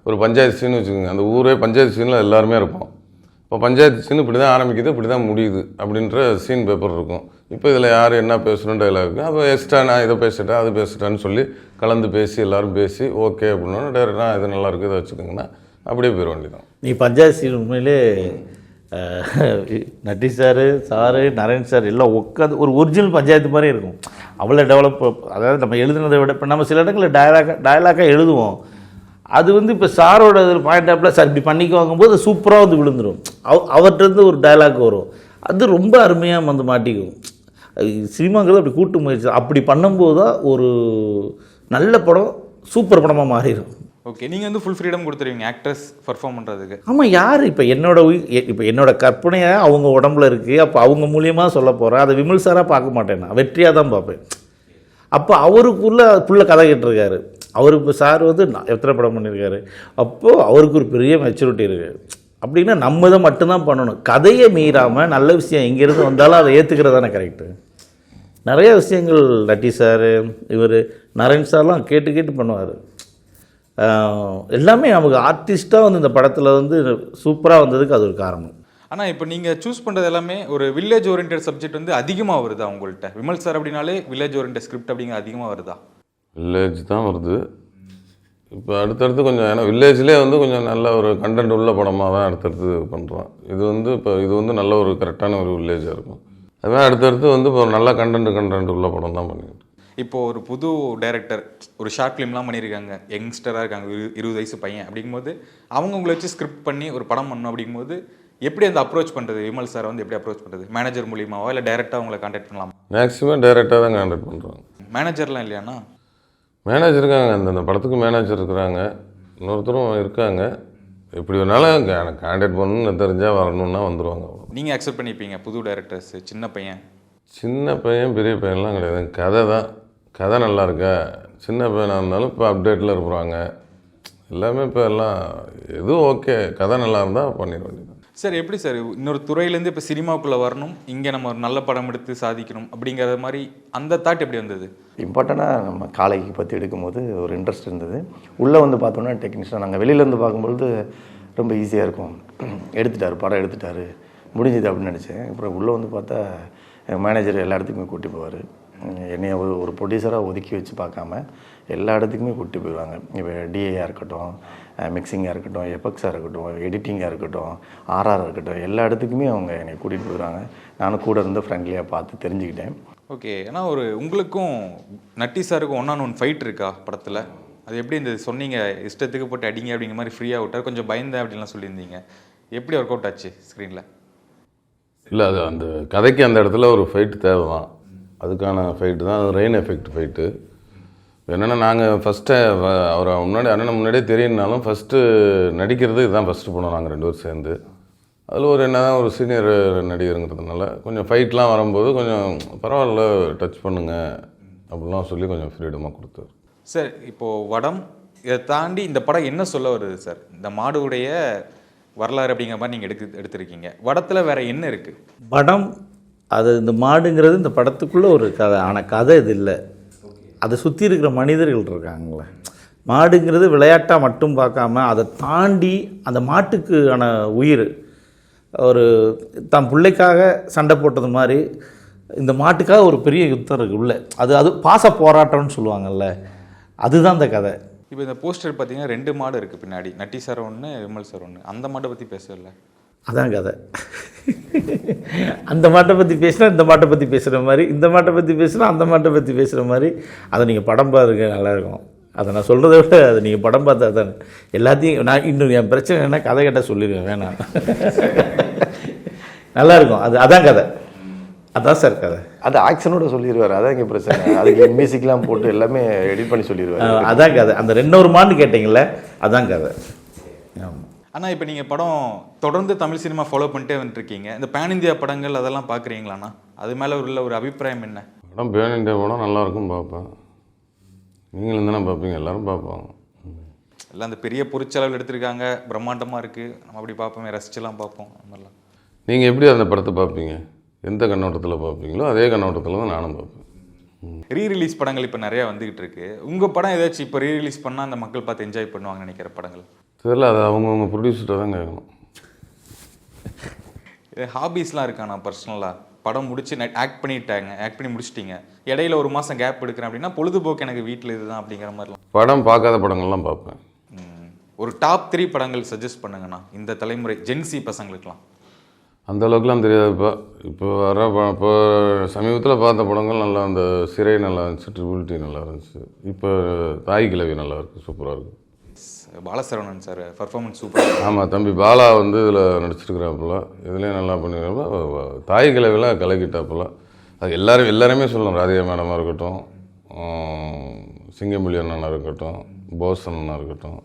ஒரு பஞ்சாயத்து சீன் வச்சுக்கோங்க, அந்த ஊரே பஞ்சாயத்து சீனில் எல்லாருமே இருப்போம். இப்போ பஞ்சாயத்து சீன் இப்படி தான் ஆரம்பிக்குது, இப்படி தான் முடியுது அப்படின்ற சீன் பேப்பர் இருக்கும். இப்போ இதில் யார் என்ன பேசணும் டைலாக், அப்போ எக்ஸ்ட்ரா நான் இதை பேசிட்டேன் அது பேசிட்டேன்னு சொல்லி கலந்து பேசி எல்லோரும் பேசி ஓகே அப்படின்னா டேரக்டாக இது நல்லாயிருக்கு இதை வச்சுக்கோங்கன்னா அப்படியே போயிட வேண்டியதான். நீ பஞ்சாயத்து சீன் உண்மையிலே நட்டி சாரு, நரேன் சார் எல்லாம் உட்காந்து ஒரு ஒரிஜினல் பஞ்சாயத்து மாதிரி இருக்கும். அவ்வளோ டெவலப், அதாவது நம்ம எழுதுனதை விட இப்போ நம்ம சில இடங்களில் டயலாக்காக எழுதுவோம். அது வந்து இப்போ சாரோட பாயிண்ட் ஆஃப்ல சார் இப்படி பண்ணிக்கு வாங்கும்போது சூப்பராக வந்து விழுந்துடும். அவர்கிட்ட ஒரு டயலாக் வரும், அது ரொம்ப அருமையாக வந்து மாட்டிக்கும். சினிமாங்கிறது அப்படி கூட்டு முயற்சி, அப்படி பண்ணும்போது தான் ஒரு நல்ல படம் சூப்பர் படமாக மாறிடும். ஓகே, நீங்கள் வந்து ஃபுல் ஃப்ரீடம் கொடுத்துருவீங்க ஆக்ட்ரஸ் பர்ஃபார்ம் பண்ணுறதுக்கு? ஆமாம், யார் இப்போ என்னோட கற்பனையாக அவங்க உடம்புல இருக்குது, அப்போ அவங்க மூலியமாக சொல்ல போகிறேன். அதை விமல் சாராக பார்க்க மாட்டேன், நான் வெற்றியாக தான் பார்ப்பேன். அப்போ அவருக்குள்ள கதை கேட்டிருக்காரு. அவர் இப்போ சார் வந்து எத்தனை படம் பண்ணியிருக்காரு, அப்போது அவருக்கு ஒரு பெரிய மெச்சூரிட்டி இருக்குது. அப்படின்னா நம்ம இதை மட்டும்தான் பண்ணணும், கதையை மீறாமல் நல்ல விஷயம் எங்கேருந்து வந்தாலும் அதை ஏற்றுக்கிறது தானே கரெக்டு. நிறைய விஷயங்கள் நட்டி சார், இவர் நரேன் சார்லாம் கேட்டு பண்ணுவார். எல்லாமே நமக்கு ஆர்டிஸ்ட்டாக வந்து இந்த படத்தில் வந்து சூப்பராக வந்ததுக்கு அது ஒரு காரணம். ஆனால் இப்போ நீங்கள் சூஸ் பண்ணுறது எல்லாமே ஒரு வில்லேஜ் ஓரியன்ட் சப்ஜெக்ட் வந்து அதிகமாக வருதா உங்கள்கிட்ட? விமல் சார் அப்படின்னாலே வில்லேஜ் ஓரியன்ட் ஸ்கிரிப்ட் அப்படிங்கிற அதிகமாக வருதா? வில்லேஜ் தான் வருது இப்போ அடுத்தடுத்து கொஞ்சம். ஏன்னா வில்லேஜ்லேயே வந்து கொஞ்சம் நல்ல ஒரு கண்டென்ட் உள்ள படமாக தான் அடுத்தடுத்து பண்ணுறோம். இது வந்து இப்போ இது வந்து நல்ல ஒரு கரெக்டான ஒரு வில்லேஜாக இருக்கும். அதுதான் அடுத்தடுத்து வந்து இப்போ ஒரு நல்ல கண்டென்ட் உள்ள படம் தான் பண்ணிக்கிட்டு. இப்போது ஒரு புது டைரக்டர் ஒரு ஷார்ட் ஃபிலிம்லாம் பண்ணியிருக்காங்க, யங்ஸ்டராக இருக்காங்க, 20 வயசு பையன் அப்படிங்கும்போது அவங்க உங்களை வச்சு ஸ்கிரிப்ட் பண்ணி ஒரு படம் பண்ணணும் அப்படிங்கும்போது எப்படி அந்த அப்ரோச் பண்ணுறது? விமல் சார் வந்து எப்படி அப்ரோச் பண்ணுறது? மேனேஜர் மூலியமாவா இல்லை டேரெக்டாக உங்களை கான்டாக்ட் பண்ணலாமா? மேக்ஸிமம் டேரெக்டாக தான் கான்டாக்ட் பண்ணுறாங்க. மேனேஜர்லாம் இல்லையாண்ணா? மேனேஜர் இருக்காங்க, அந்த படத்துக்கு மேனேஜர் இருக்கிறாங்க, இன்னொருத்தரும் இருக்காங்க. எப்படி வேணாலும் கான்டாக்ட் பண்ணணும்னு தெரிஞ்சால் வரணுன்னா வந்துடுவாங்க. நீங்கள் அக்செப்ட் பண்ணிப்பீங்க புது டைரக்டர்ஸ்? சின்ன பையன் பெரிய பையன்லாம் கிடையாது, கதை தான். கதை நல்லா இருக்கா, சின்ன பையனாக இருந்தாலும் இப்போ அப்டேட்டில் இருக்கிறாங்க எல்லாமே. இப்போ எல்லாம் எதுவும் ஓகே, கதை நல்லா இருந்தால் பண்ணிட வேண்டியது. சார் எப்படி சார் இன்னொரு துறையிலேருந்து இப்போ சினிமாவுக்குள்ளே வரணும், இங்கே நம்ம ஒரு நல்ல படம் எடுத்து சாதிக்கணும் அப்படிங்கிற மாதிரி அந்த தாட் எப்படி வந்தது? இம்பார்ட்டண்ட்டாக நம்ம காளைக்கு பற்றி எடுக்கும்போது ஒரு இன்ட்ரெஸ்ட் இருந்தது. உள்ளே வந்து பார்த்தோன்னா டெக்னீஷியனாக நாங்கள் வெளியிலேருந்து பார்க்கும்பொழுது ரொம்ப ஈஸியாக இருக்கும், படம் எடுத்துட்டாரு முடிஞ்சுது அப்படின்னு நினச்சேன். அப்புறம் உள்ளே வந்து பார்த்தா மேனேஜர் எல்லா இடத்துக்குமே கூட்டி போவார். என்னைய ஒரு ப்ரொடியூசராக ஒதுக்கி வச்சு பார்க்காம எல்லா இடத்துக்குமே கூட்டி போயிடுவாங்க. இப்போ டிஏயாக இருக்கட்டும், மிக்சிங்காக இருக்கட்டும், எஃபெக்ட்ஸாக இருக்கட்டும், எடிட்டிங்காக இருக்கட்டும், ஆர்ஆர் இருக்கட்டும், எல்லா இடத்துக்குமே அவங்க என்னை கூட்டிகிட்டு போயிடுவாங்க. நானும் கூட இருந்து ஃப்ரெண்ட்லியாக பார்த்து தெரிஞ்சுக்கிட்டேன். ஓகே, ஏன்னா ஒரு உங்களுக்கும் நட்டி சாருக்கும் 1-on-1 ஃபைட் இருக்கா படத்தில்? அது எப்படி இந்த சொன்னீங்க இஷ்டத்துக்கு போட்டு அடிங்க அப்படிங்கிற மாதிரி ஃப்ரீயாக விட்டார், கொஞ்சம் பயந்தேன் அப்படின்லாம் சொல்லியிருந்தீங்க. எப்படி ஒர்க் அவுட் ஆச்சு ஸ்க்ரீனில்? இல்லை, அது அந்த கதைக்கு அந்த இடத்துல ஒரு ஃபைட்டு தேவை தான், அதுக்கான ஃபைட்டு தான். அது ரெயின் எஃபெக்ட் ஃபைட்டு. என்னென்னா நாங்கள் ஃபஸ்ட்டு அவரை அண்ணனை முன்னாடியே தெரியும்னாலும் ஃபஸ்ட்டு நடிக்கிறது இதுதான் ஃபஸ்ட்டு பண்ணோம் நாங்கள் 2 பேரும் சேர்ந்து. அதில் ஒரு என்ன தான் ஒரு சீனியர் நடிகருங்கிறதுனால கொஞ்சம் ஃபைட்லாம் வரும்போது கொஞ்சம் பரவாயில்ல டச் பண்ணுங்க அப்படிலாம் சொல்லி கொஞ்சம் ஃப்ரீடமாக கொடுத்தாரு. சார் இப்போது வடம் இதை தாண்டி இந்த படம் என்ன சொல்ல வருது சார்? இந்த மாடுடைய வரலாறு அப்படிங்கிற மாதிரி நீங்கள் எடுத்திருக்கீங்க. வடத்தில் வேற என்ன இருக்குது? படம் அது இந்த மாடுங்கிறது இந்த படத்துக்குள்ளே ஒரு கதை, ஆனால் கதை இது இல்லை. அதை சுற்றி இருக்கிற மனிதர்கள் இருக்காங்களே, மாடுங்கிறது விளையாட்டாக மட்டும் பார்க்காம அதை தாண்டி அந்த மாட்டுக்கான உயிர், ஒரு தன் பிள்ளைக்காக சண்டை போட்டது மாதிரி இந்த மாட்டுக்காக ஒரு பெரிய யுத்தம் இருக்குது உள்ள. அது பாச போராட்டம்னு சொல்லுவாங்கல்ல, அதுதான் அந்த கதை. இப்போ இந்த போஸ்டர் பார்த்தீங்கன்னா 2 மாடு இருக்குது பின்னாடி, நட்டி சார் ஒன்று, விமல் சார் ஒன்று. அந்த மாட்டை பற்றி பேசல, அதான் கதை. அந்த மாட்டை பற்றி பேசினா இந்த மாட்டை பற்றி பேசுகிற மாதிரி, இந்த மாட்டை பற்றி பேசுனா அந்த மாட்டை பற்றி பேசுகிற மாதிரி. அதை நீங்கள் படம் பாருங்க, நல்லாயிருக்கும். அதை நான் சொல்கிறத விட அதை நீங்கள் படம் பார்த்தா தானே எல்லாத்தையும். நான் இன்னும் என் பிரச்சனை என்ன, கதை கேட்டால் சொல்லிடுவேன், வேணாம். நல்லாயிருக்கும். அதான் கதை, அதான் சார் கதை. அது ஆக்ஷனோட சொல்லிடுவார், அதான் இங்கே பிரச்சனை. அதுக்கு மியூசிக்லாம் போட்டு எல்லாமே எடிட் பண்ணி சொல்லிடுவார். அதான் கதை. அந்த 2 மான்னு கேட்டிங்கள, அதான் கதை. ஆமாம். ஆனால் இப்போ நீங்கள் படம் தொடர்ந்து தமிழ் சினிமா ஃபாலோ பண்ணிட்டே வந்துருக்கீங்க. இந்த பேன் இந்தியா படங்கள் அதெல்லாம் பார்க்குறீங்களாண்ணா? அது மேலே உள்ள ஒரு அபிப்பிராயம் என்ன? படம் பேன் இண்டியா படம் நல்லாயிருக்கும், பார்ப்பேன். நீங்களும் தானே பார்ப்பீங்க, எல்லோரும் பார்ப்பாங்க. எல்லாம் அந்த பெரிய பொருட்செலவில் எடுத்திருக்காங்க, பிரம்மாண்டமாக இருக்குது, நம்ம அப்படி பார்ப்போமே, ரசிச்செல்லாம் பார்ப்போம். அந்த மாதிரிலாம் நீங்கள் எப்படி அந்த படத்தை பார்ப்பீங்க? எந்த கண்ணோட்டத்தில் பார்ப்பீங்களோ அதே கண்ணோட்டத்தில் தான் நானும் பார்ப்பேன். ரீரிலீஸ் படங்கள் இப்போ நிறையா வந்துக்கிட்டு இருக்கு. உங்கள் படம் ஏதாச்சும் இப்போ ரீரிலீஸ் பண்ணால் அந்த மக்கள் பார்த்து என்ஜாய் பண்ணுவாங்கன்னு நினைக்கிற படங்கள்? தெரியல, அது அவங்கவுங்க ப்ரொடியூசர்கிட்ட தான் கேட்கணும். ஹாபீஸ்லாம் இருக்காண்ணா பர்சனலாக? படம் முடிச்சு ஆக்ட் பண்ணி முடிச்சிட்டிங்க, இடையில 1 மாதம் கேப் எடுக்கிறேன் அப்படின்னா பொழுதுபோக்கு எனக்கு வீட்டில் இதுதான் அப்படிங்கிற மாதிரிலாம்? படம் பார்க்காத படங்கள்லாம் பார்ப்பேன். ஒரு டாப் 3 படங்கள் சஜஸ்ட் பண்ணுங்கண்ணா இந்த தலைமுறை ஜென்சி பசங்களுக்குலாம். அந்த அளவுக்குலாம் தெரியாது. இப்போ வர இப்போ சமீபத்தில் பார்த்த படங்கள் நல்லா, அந்த சிறை நல்லா இருந்துச்சு, ட்ரிபிள் நல்லா இருந்துச்சு. இப்போ தாய் கிழவி நல்லா இருக்குது, சூப்பராக இருக்குது. Bala Saravanan sir performance super. ஆமாம், தம்பி பாலா வந்து இதில் நடிச்சிருக்கிறாப்புல, இதுலேயும் நல்லா பண்ணிருக்காப்புல. தாய் கிழவிலாம் கலக்கிட்டாப்புல. அது எல்லாருமே சொல்லணும். ராதிகா மேடமாக இருக்கட்டும், சிங்கம்புலி அண்ணனாக இருக்கட்டும், போஸ் அண்ணனாக இருக்கட்டும்,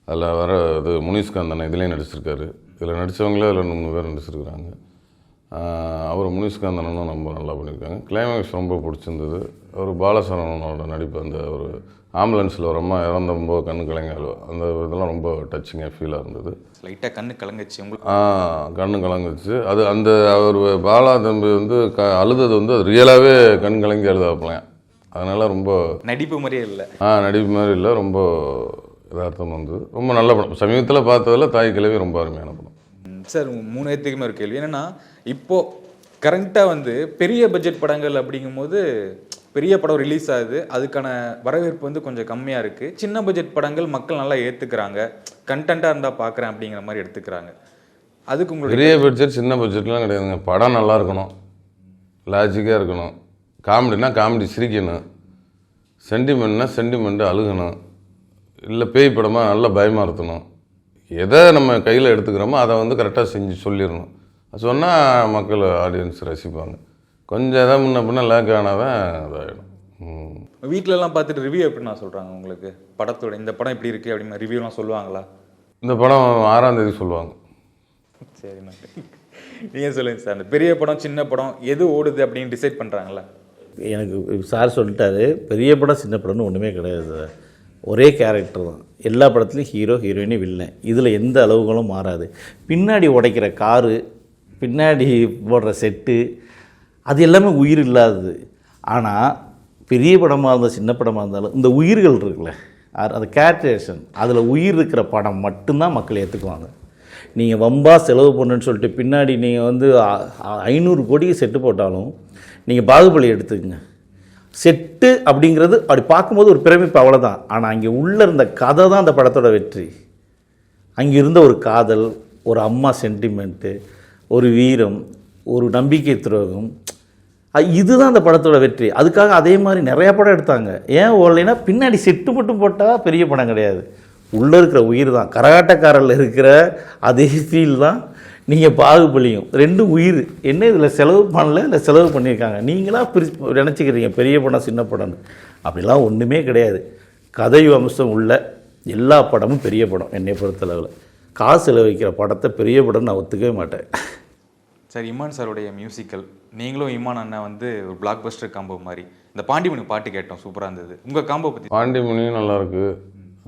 அதில் வர இது முனிஷ்காந்த் அண்ணன் இதுலேயும் நடிச்சிருக்காரு. இதில் நடித்தவங்களே அதில் 3 பேர் நடிச்சிருக்கிறாங்க. அவர் முனிஷ்காந்த் அண்ணனும் ரொம்ப நல்லா பண்ணியிருக்காங்க. கிளைமேக்ஸ் ரொம்ப பிடிச்சிருந்தது. அவர் பாலசரவணனோட நடிப்பு, அந்த ஒரு ஆம்புலன்ஸில் ஒரு அம்மா இறந்தம்போது கண்ணு கலங்க, அந்த இதெல்லாம் ரொம்ப டச்சிங்காக ஃபீலாக இருந்தது. லைட்டாக கண்ணு கலங்குச்சு உங்களுக்கு? கண்ணு கலங்குச்சு. அது அந்த அவர் பாலா தம்பி வந்து அழுதது வந்து அது ரியலாகவே கண் கலங்கி அழுதாப்பலாம். அதனால் ரொம்ப நடிப்பு மாதிரியே இல்லை. நடிப்பு மாதிரி இல்லை, ரொம்ப யதார்த்தம் வந்தது. ரொம்ப நல்ல படம். சமீபத்தில் பார்த்ததில் தாய் கிழவி ரொம்ப அருமையான படம். சார் 3 பேர்த்துக்குமே ஒரு கேள்வி என்னென்னா, இப்போது கரண்ட்டாக வந்து பெரிய பட்ஜெட் படங்கள் அப்படிங்கும்போது பெரிய படம் ரிலீஸ் ஆகுது, அதுக்கான வரவேற்பு வந்து கொஞ்சம் கம்மியாக இருக்குது. சின்ன பட்ஜெட் படங்கள் மக்கள் நல்லா ஏற்றுக்கிறாங்க, கண்டென்ட்டாக இருந்தால் பார்க்குறேன் அப்படிங்கிற மாதிரி எடுத்துக்கிறாங்க. அதுக்கு உங்களுக்கு பெரிய பட்ஜெட் சின்ன பட்ஜெட்லாம் கிடையாதுங்க. படம் நல்லா இருக்கணும், லாஜிக்காக இருக்கணும், காமெடினா காமெடி சிரிக்கணும், சென்டிமெண்ட்னா சென்டிமெண்ட்டு அழுகணும், இல்லை பேய் படமாக நல்லா பயமாறுத்தணும். எதை நம்ம கையில் எடுத்துக்கிறோமோ அதை வந்து கரெக்டாக செஞ்சு சொல்லிடணும். சொன்னால் மக்கள் ஆடியன்ஸ் ரசிப்பாங்க. கொஞ்சம் எதாவது முன்ன பின்ன லேக் ஆனால் தான் இதாகிடும். வீட்டிலலாம் பார்த்துட்டு ரிவ்யூ எப்படின்னா சொல்கிறாங்க உங்களுக்கு? படத்தோட இந்த படம் இப்படி இருக்குது அப்படின்னு ரிவ்யூலாம் சொல்லுவாங்களா? இந்த படம் 6ஆம் தேதி சொல்லுவாங்க. சரிண்ணா, நீங்கள் சொல்லுங்கள் சார். அந்த பெரிய படம் சின்ன படம் எது ஓடுது அப்படின்னு டிசைட் பண்ணுறாங்களா? எனக்கு சார் சொல்லிட்டாரு, பெரிய படம் சின்ன படம்னு ஒன்றுமே கிடையாது. ஒரே கேரக்டர் தான் எல்லா படத்துலையும், ஹீரோ ஹீரோயினி வில்லன். இதில் எந்த அளவுகளும் மாறாது. பின்னாடி உடைக்கிற காரு, பின்னாடி போடுற செட்டு, அது எல்லாமே உயிர் இல்லாதது. ஆனால் பெரிய படமாக இருந்தால் சின்ன படமாக இருந்தாலும் இந்த உயிர்கள் இருக்குல்ல, அந்த கேரக்டரேஷன், அதில் உயிர் இருக்கிற படம் மட்டும்தான் மக்கள் ஏற்றுக்குவாங்க. நீங்கள் வம்பா செலவு பண்ணுன்னு சொல்லிட்டு பின்னாடி நீங்கள் வந்து 500 கோடிக்கு செட்டு போட்டாலும், நீங்கள் பாகுபலி எடுத்துக்கங்க, செட்டு அப்படிங்கிறது அப்படி பார்க்கும்போது ஒரு பிரமிப்பு, அவ்வளோதான். ஆனால் அங்கே உள்ளே இருந்த கதை தான் அந்த படத்தோட வெற்றி. அங்கே இருந்த ஒரு காதல், ஒரு அம்மா சென்டிமெண்ட்டு, ஒரு வீரம், ஒரு நம்பிக்கை துரோகம், இதுதான் அந்த படத்தோட வெற்றி. அதுக்காக அதே மாதிரி நிறையா படம் எடுத்தாங்க. ஏன் ஓடலைன்னா பின்னாடி செட்டு மட்டும் போட்டால் பெரிய படம் கிடையாது, உள்ளே இருக்கிற உயிர் தான். கரகாட்டக்காரரில் இருக்கிற அதே ஃபீல் தான் நீங்கள் பாகுபலியும். 2 உயிர். என்ன இதில் செலவு பண்ணல, இல்லை செலவு பண்ணியிருக்காங்க. நீங்களாக நினச்சிக்கிறீங்க பெரிய படம் சின்ன படம்னு. அப்படிலாம் ஒன்றுமே கிடையாது. கதை அம்சம் உள்ள எல்லா படமும் பெரிய படம். என்னை பொறுத்தளவில் காசு செலவழிக்கிற படத்தை பெரிய படம் நான் ஒத்துக்கவே மாட்டேன். சார், இமான் சாருடைய மியூசிக்கல், நீங்களும் இமான் அண்ணா வந்து ஒரு பிளாக் பஸ்டர் காம்போ மாதிரி இந்த பாண்டிமணி பாட்டு கேட்டோம், சூப்பராக இருந்தது. உங்கள் காம்போ பற்றி? பாண்டிமணியும் நல்லாயிருக்கு,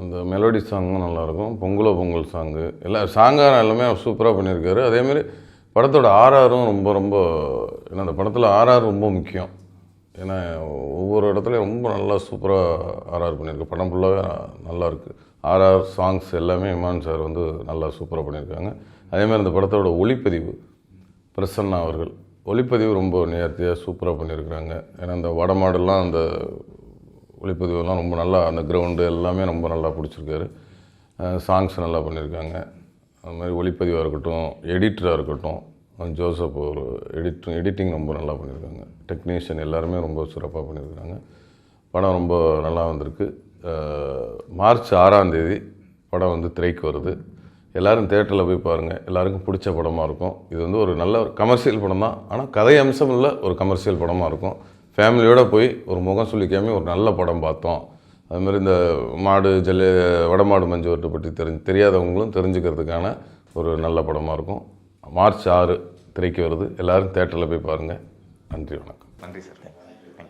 அந்த மெலோடி சாங்கும் நல்லாயிருக்கும். பொங்கலோ பொங்கல் சாங்கு எல்லாம் சாங்காக எல்லாமே சூப்பராக பண்ணியிருக்காரு. அதேமாரி படத்தோட ஆர்ஆரும் ரொம்ப ரொம்ப, ஏன்னா அந்த படத்தில் ஆர்ஆர் ரொம்ப முக்கியம். ஏன்னா ஒவ்வொரு இடத்துலையும் ரொம்ப நல்லா சூப்பராக ஆர்ஆர் பண்ணியிருக்கு. படம் ஃபுல்லாகவே நல்லாயிருக்கு. ஆர்ஆர் சாங்ஸ் எல்லாமே இமான் சார் வந்து நல்லா சூப்பராக பண்ணியிருக்காங்க. அதேமாதிரி இந்த படத்தோட ஒளிப்பதிவு பிரசன்னா அவர்கள் ஒளிப்பதிவு ரொம்ப நேர்த்தியாக சூப்பராக பண்ணியிருக்கிறாங்க. ஏன்னா அந்த வடமாடெல்லாம் அந்த ஒளிப்பதிவெல்லாம் ரொம்ப நல்லா, அந்த கிரவுண்டு எல்லாமே ரொம்ப நல்லா பிடிச்சிருக்காரு. சாங்ஸ் நல்லா பண்ணியிருக்காங்க. அது மாதிரி ஒளிப்பதிவாக இருக்கட்டும், எடிட்டராக இருக்கட்டும், ஜோசப் ஒரு எடிட்டிங் ரொம்ப நல்லா பண்ணியிருக்காங்க. டெக்னீஷியன் எல்லாருமே ரொம்ப சிறப்பாக பண்ணியிருக்காங்க. படம் ரொம்ப நல்லா வந்திருக்கு. மார்ச் 6ஆம் தேதி படம் வந்து திரைக்கு வருது. எல்லோரும் தேட்டரில் போய் பாருங்கள். எல்லாருக்கும் பிடிச்ச படமாக இருக்கும். இது வந்து ஒரு நல்ல ஒரு கமர்ஷியல் படம் தான், ஆனால் கதை அம்சம் உள்ள ஒரு கமர்ஷியல் படமாக இருக்கும். ஃபேமிலியோடு போய் ஒரு முகம் சொல்லிக்காமல் ஒரு நல்ல படம் பார்த்தோம். அதுமாதிரி இந்த வடமாடு மஞ்சு வரட்டை பற்றி தெரியாதவங்களும் தெரிஞ்சுக்கிறதுக்கான ஒரு நல்ல படமாக இருக்கும். மார்ச் 6 திரைக்கு வருது. எல்லோரும் தேட்டரில் போய் பாருங்கள். நன்றி, வணக்கம். நன்றி சார்.